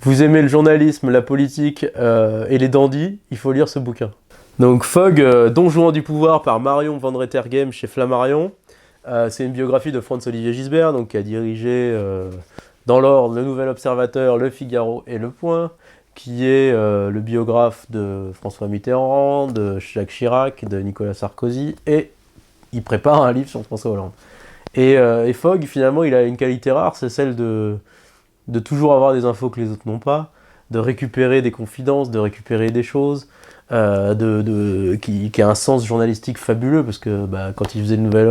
vous aimez le journalisme, la politique et les dandys, il faut lire ce bouquin. Donc Fogg, Don Juan du pouvoir par Marion Van Rettergem chez Flammarion. C'est une biographie de Franz-Olivier Gisbert, donc, qui a dirigé dans l'ordre Le Nouvel Observateur, Le Figaro et Le Point, qui est le biographe de François Mitterrand, de Jacques Chirac, de Nicolas Sarkozy, et il prépare un livre sur François Hollande. Et Fogg, finalement, il a une qualité rare, c'est celle de toujours avoir des infos que les autres n'ont pas, de récupérer des confidences, de récupérer des choses, qui a un sens journalistique fabuleux, parce que quand il faisait le Nouvel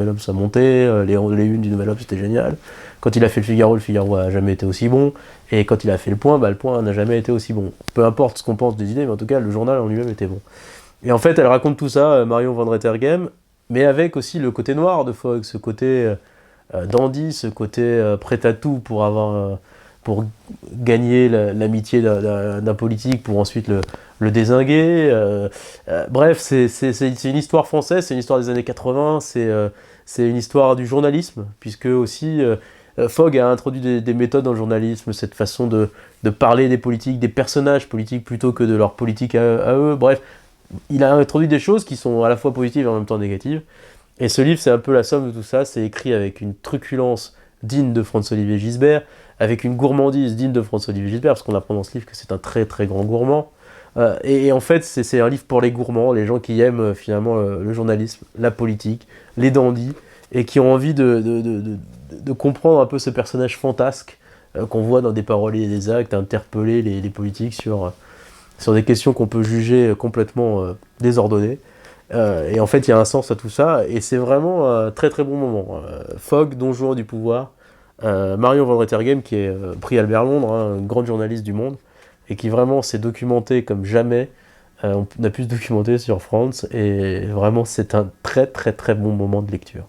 Obs, ça montait, les unes du Nouvel Obs, c'était génial. Quand il a fait le Figaro a jamais été aussi bon, et quand il a fait le Point n'a jamais été aussi bon. Peu importe ce qu'on pense des idées, mais en tout cas, le journal en lui-même était bon. Et en fait, elle raconte tout ça, Marion Van Rettergem, mais avec aussi le côté noir de Fogg, ce côté dandy, ce côté prêt à tout pour gagner l'amitié d'un politique, pour ensuite le dézinguer. Bref, c'est une histoire française, c'est une histoire des années 80, c'est une histoire du journalisme, puisque aussi Fogg a introduit des méthodes dans le journalisme, cette façon de parler des politiques, des personnages politiques, plutôt que de leur politique à eux. Bref, il a introduit des choses qui sont à la fois positives et en même temps négatives. Et ce livre, c'est un peu la somme de tout ça. C'est écrit avec une truculence digne de Franz-Olivier Gisbert, avec une gourmandise digne de Franz-Olivier Gisbert, parce qu'on apprend dans ce livre que c'est un très très grand gourmand. Et en fait, c'est un livre pour les gourmands, les gens qui aiment finalement le journalisme, la politique, les dandys, et qui ont envie de comprendre un peu ce personnage fantasque qu'on voit dans des paroles et des actes, interpeller les politiques sur des questions qu'on peut juger complètement désordonnées. Et en fait, il y a un sens à tout ça, et c'est vraiment un très très bon moment. Fogg, Don Juan du pouvoir, Marion Van Rettergem, qui est prix Albert Londres, hein, une grande journaliste du monde, et qui vraiment s'est documentée comme jamais. On a pu se documenter sur France, et vraiment c'est un très très très bon moment de lecture.